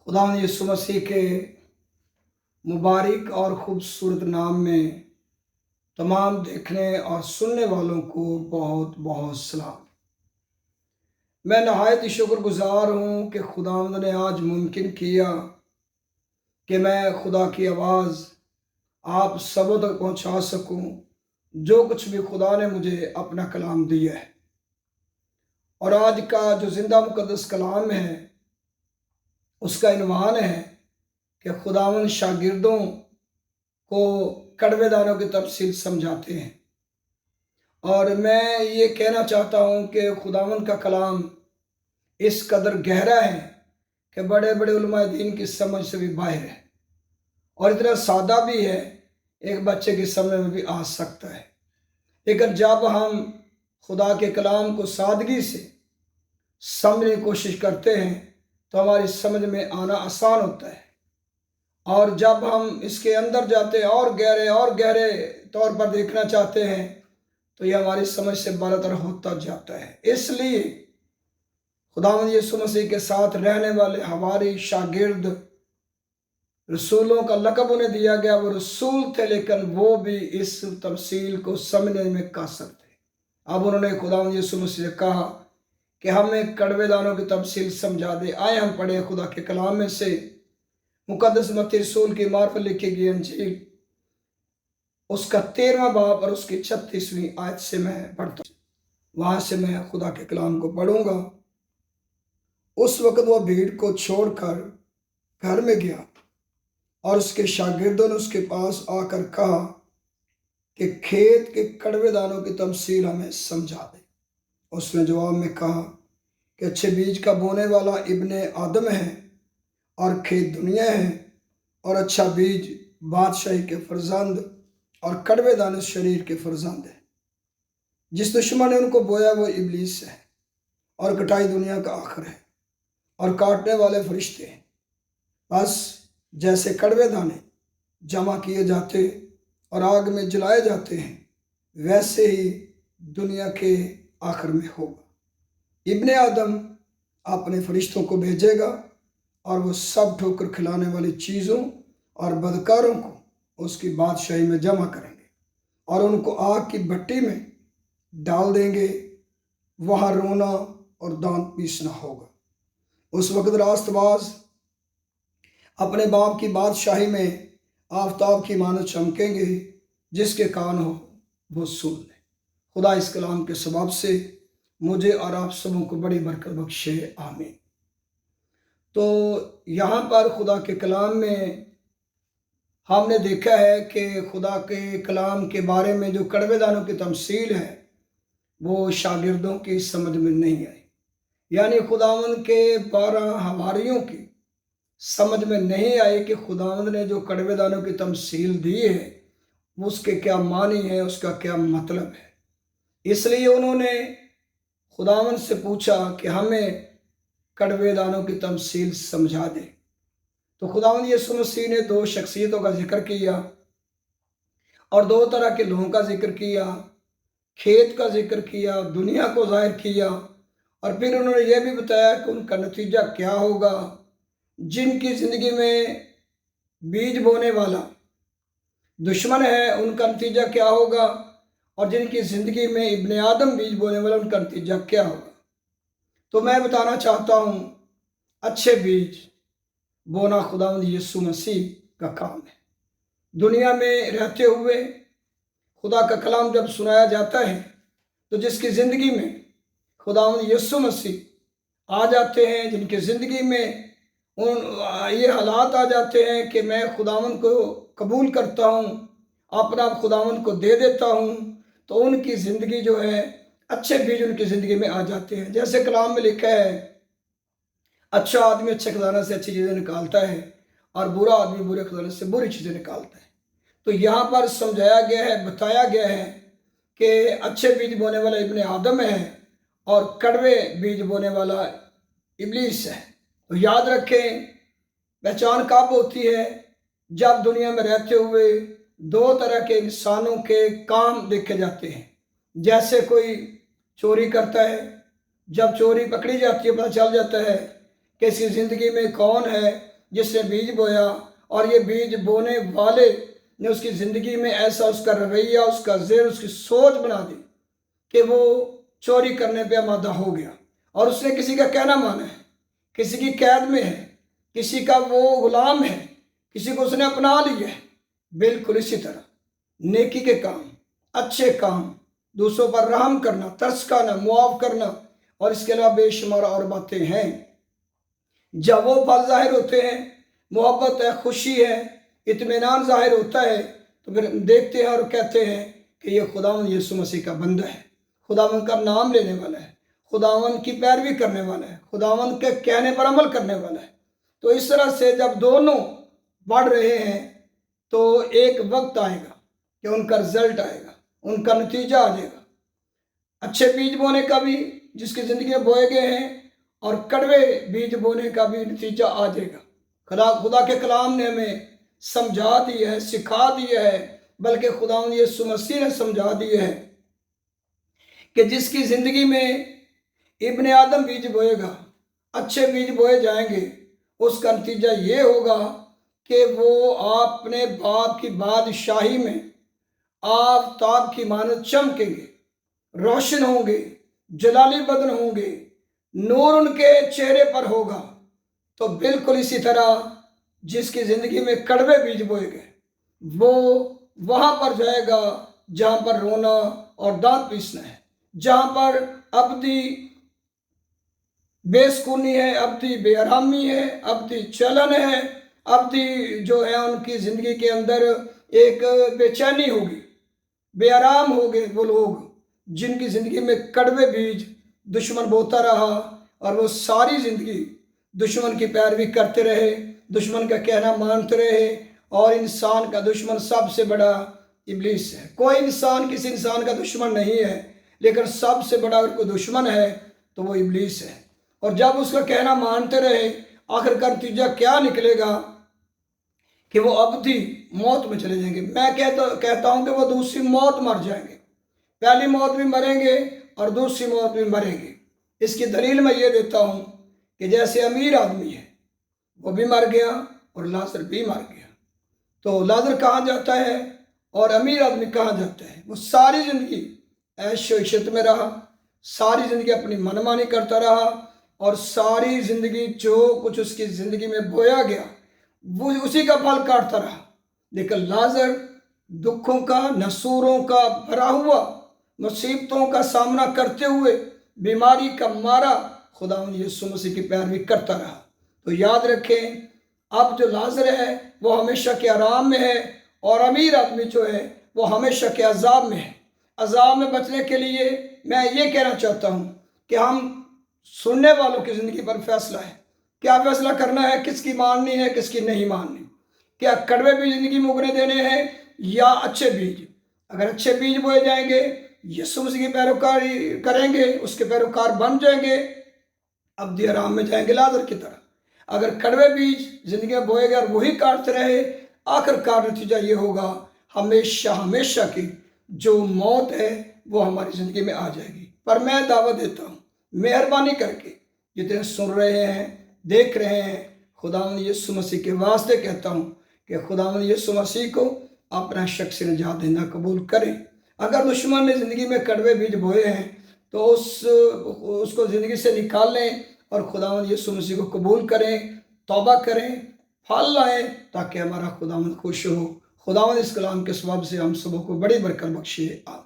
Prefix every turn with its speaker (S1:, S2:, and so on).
S1: खुदावंद यीशु मसीह के मुबारक और ख़ूबसूरत नाम में तमाम देखने और सुनने वालों को बहुत बहुत सलाम। मैं नहायत ही शुक्रगुज़ार हूँ कि खुदावंद ने आज मुमकिन किया कि मैं खुदा की आवाज़ आप सबों तक पहुँचा सकूँ। जो कुछ भी खुदा ने मुझे अपना कलाम दिया है, और आज का जो ज़िंदा मुक़द्दस कलाम है उसका इन्वान है कि खुदावंद शागिर्दों को कड़वे दानों की तफसील समझाते हैं। और मैं ये कहना चाहता हूँ कि खुदावंद का कलाम इस कदर गहरा है कि बड़े बड़े उलमाए दीन की समझ से भी बाहर है, और इतना सादा भी है, एक बच्चे की समझ में भी आ सकता है। लेकिन जब हम खुदा के कलाम को सादगी से समझने की कोशिश करते हैं तो हमारी समझ में आना आसान होता है, और जब हम इसके अंदर जाते हैं और गहरे तौर पर देखना चाहते हैं तो यह हमारी समझ से बालातर होता जाता है। इसलिए खुदावंद यीशु मसीह के साथ रहने वाले हमारे शागिर्द रसूलों का लक़ब उन्हें दिया गया। वो रसूल थे, लेकिन वो भी इस तफसील को समझने में कासर थे। अब उन्होंने खुदावंद यीशु मसीह से कहा कि हमें कड़वे दानों की तफसील समझा दे। आए हम पढ़े खुदा के कलाम में से मुक़द्दस मत्ती रसूल की मार्फत लिखी गई अंजील, उसका 13वां बाब और उसकी 36वीं आयत से मैं पढ़ता हूँ। वहाँ से मैं खुदा के कलाम को पढ़ूंगा। उस वक़्त वह भीड़ को छोड़कर घर में गया, और उसके शागिर्दों ने उसके पास आकर कहा कि खेत के कड़वे दानों की तफसील हमें समझा दे। उसने जवाब में कहा कि अच्छे बीज का बोने वाला इब्ने आदम है, और खेत दुनिया है, और अच्छा बीज बादशाही के फर्जंद और कड़वे दाने शरीर के फर्जंद है। जिस दुश्मन ने उनको बोया वो इब्लीस है, और कटाई दुनिया का आखिर है, और काटने वाले फरिश्ते हैं। बस जैसे कड़वे दाने जमा किए जाते और आग में जलाए जाते हैं, वैसे ही दुनिया के आखिर में होगा। इब्ने आदम अपने फरिश्तों को भेजेगा, और वो सब ठोकर खिलाने वाली चीज़ों और बदकारों को उसकी बादशाही में जमा करेंगे, और उनको आग की भट्टी में डाल देंगे। वहाँ रोना और दांत पीसना होगा। उस वक़्त रास्तबाज अपने बाप की बादशाही में आफताब की मानद चमकेंगे। जिसके कान हो वो सुन ले। खुदा इस कलाम के सबब से मुझे और आप सबों को बड़ी बरकत बख्शे, आमीन। तो यहाँ पर खुदा के कलाम में हमने देखा है कि खुदा के कलाम के बारे में जो कड़वे दानों की तमसील है वो शागिर्दों की समझ में नहीं आई। यानी खुदावंद के 12 हवारियों की समझ में नहीं आई कि खुदावंद ने जो कड़वे दानों की तमसील दी है उसके क्या मानी है, उसका क्या मतलब है। इसलिए उन्होंने खुदावंद से पूछा कि हमें कड़वे दानों की तमसील समझा दे। तो खुदावंद यीशु मसीह ने 2 शख्सियतों का जिक्र किया, और 2 तरह के लोगों का जिक्र किया। खेत का जिक्र किया, दुनिया को जाहिर किया, और फिर उन्होंने यह भी बताया कि उनका नतीजा क्या होगा। जिनकी ज़िंदगी में बीज बोने वाला दुश्मन है, उनका नतीजा क्या होगा, और जिनकी ज़िंदगी में इब्ने आदम बीज बोने वाला, उनका नतीजा क्या होगा। तो मैं बताना चाहता हूँ, अच्छे बीज बोना खुदावंद यीशु मसीह का काम है। दुनिया में रहते हुए खुदा का कलाम जब सुनाया जाता है तो जिसकी ज़िंदगी में खुदावंद यीशु मसीह आ जाते हैं, जिनकी ज़िंदगी में ये हालात आ जाते हैं कि मैं खुदावंद को कबूल करता हूँ, अपना खुदावंद को दे देता हूँ, तो उनकी ज़िंदगी जो है अच्छे बीज उनकी ज़िंदगी में आ जाते हैं। जैसे कलाम में लिखा है, अच्छा आदमी अच्छे खजाने से अच्छी चीज़ें निकालता है, और बुरा आदमी बुरे खजाने से बुरी चीज़ें निकालता है। तो यहाँ पर समझाया गया है, बताया गया है कि अच्छे बीज बोने वाला इब्ने आदम है, और कड़वे बीज बोने वाला इब्लीस है। तो याद रखें, पहचान कब होती है, जब दुनिया में रहते हुए 2 तरह के इंसानों के काम देखे जाते हैं। जैसे कोई चोरी करता है, जब चोरी पकड़ी जाती है पता चल जाता है कि इसकी ज़िंदगी में कौन है جس نے بیج بویا، اور یہ بیج بونے والے نے اس کی زندگی میں ایسا اس کا رویہ، اس کا ذہن، اس کی سوچ بنا دی کہ وہ چوری کرنے پہ آمادہ ہو گیا، اور اس نے کسی کا کہنا مانا ہے، کسی کی قید میں ہے، کسی کا وہ غلام ہے، کسی کو اس نے اپنا لیا ہے۔ بالکل اسی طرح نیکی کے کام، اچھے کام، دوسروں پر رحم کرنا، ترس کھانا، معاف کرنا، اور اس کے علاوہ بے شمار اور باتیں ہیں۔ جب وہ پھل ظاہر ہوتے ہیں، محبت ہے، خوشی ہے، اطمینان ظاہر ہوتا ہے، تو پھر ہم دیکھتے ہیں اور کہتے ہیں کہ یہ خداوند یسوع مسیح کا بندہ ہے، خداوند کا نام لینے والا ہے، خداوند کی پیروی کرنے والا ہے، خداوند کے کہنے پر عمل کرنے والا ہے۔ تو اس طرح سے جب دونوں بڑھ رہے ہیں تو ایک وقت آئے گا کہ ان کا رزلٹ آئے گا، ان کا نتیجہ آ جائے گا۔ اچھے بیج بونے کا بھی جس کی زندگی میں بوئے گئے ہیں، اور کڑوے بیج بونے کا بھی نتیجہ آ جائے گا۔ خدا کے کلام نے ہمیں سمجھا دیا ہے، سکھا دیا ہے، بلکہ خداوند یسوع مسیح نے سمجھا دیا ہے کہ جس کی زندگی میں ابن آدم بیج بوئے گا، اچھے بیج بوئے جائیں گے، اس کا نتیجہ یہ ہوگا کہ وہ اپنے باپ کی بادشاہی میں آفتاب کی مانند چمکیں گے، روشن ہوں گے، جلالی بدن ہوں گے، نور ان کے چہرے پر ہوگا۔ تو بالکل اسی طرح جس کی زندگی میں کڑوے بیج بوئے گئے، وہ وہاں پر جائے گا جہاں پر رونا اور دانت پیسنا ہے، جہاں پر ابدی بے سکونی ہے، ابدی بے آرامی ہے، ابدی چلن ہے، ابدی جو ہے ان کی زندگی کے اندر ایک بے چینی ہوگی، بے آرام ہو گئے وہ لوگ جن کی زندگی میں کڑوے بیج دشمن بوتا رہا، اور وہ ساری زندگی دشمن کی پیروی کرتے رہے، دشمن کا کہنا مانتے رہے۔ اور انسان کا دشمن سب سے بڑا ابلیس ہے۔ کوئی انسان کسی انسان کا دشمن نہیں ہے، لیکن سب سے بڑا اگر کوئی دشمن ہے تو وہ ابلیس ہے۔ اور جب اس کا کہنا مانتے رہے، آخر کا نتیجہ کیا نکلے گا کہ وہ ابدی موت میں چلے جائیں گے۔ میں کہتا ہوں کہ وہ دوسری موت مر جائیں گے، پہلی موت بھی مریں گے اور دوسری موت بھی مریں گے۔ اس کی دلیل میں یہ دیتا ہوں کہ جیسے امیر آدمی ہے، وہ بھی مر گیا اور لازر بھی مر گیا۔ تو لازر کہاں جاتا ہے اور امیر آدمی کہاں جاتا ہے؟ وہ ساری زندگی عیش و عشرت میں رہا، ساری زندگی اپنی منمانی کرتا رہا، اور ساری زندگی جو کچھ اس کی زندگی میں بویا گیا وہ اسی کا پھل کاٹتا رہا۔ لیکن لازر دکھوں کا، نسوروں کا بھرا ہوا، مصیبتوں کا سامنا کرتے ہوئے، بیماری کا مارا خداوند یسوع مسیح کی پیروی کرتا رہا۔ تو یاد رکھیں، اب جو لازر ہے وہ ہمیشہ کے آرام میں ہے، اور امیر آدمی جو ہے وہ ہمیشہ کے عذاب میں ہے۔ عذاب میں بچنے کے لیے میں یہ کہنا چاہتا ہوں کہ ہم سننے والوں کی زندگی پر فیصلہ ہے، کیا فیصلہ کرنا ہے، کس کی ماننی ہے، کس کی نہیں ماننی۔ کیا کڑوے بیج زندگی میں اگنے دینے ہیں یا اچھے بیج؟ اگر اچھے بیج بوئے جائیں گے، یسوع مسیح کی پیروکاری کریں گے، اس کے پیروکار بن جائیں گے، ابدی آرام میں جائیں گے لازر کی طرح۔ اگر کڑوے بیج زندگی میں بوئے گئے اور وہی کاٹتے رہے، آخر کار نتیجہ یہ ہوگا ہمیشہ ہمیشہ کی جو موت ہے وہ ہماری زندگی میں آ جائے گی۔ پر میں دعوت دیتا ہوں، مہربانی کر کے جتنے سن رہے ہیں، دیکھ رہے ہیں، خداوند یسوع مسیح کے واسطے کہتا ہوں کہ خداوند یسوع مسیح کو اپنا شخص نجات دہندہ قبول کریں۔ اگر دشمن نے زندگی میں کڑوے بیج بوئے ہیں تو اس کو زندگی سے نکال لیں، اور خداوند یسوع مسیح کو قبول کریں، توبہ کریں، پھل لائیں، تاکہ ہمارا خداوند خوش ہو۔ خداوند اس کلام کے سبب سے ہم سبوں کو بڑی برکت بخشے۔ آمین۔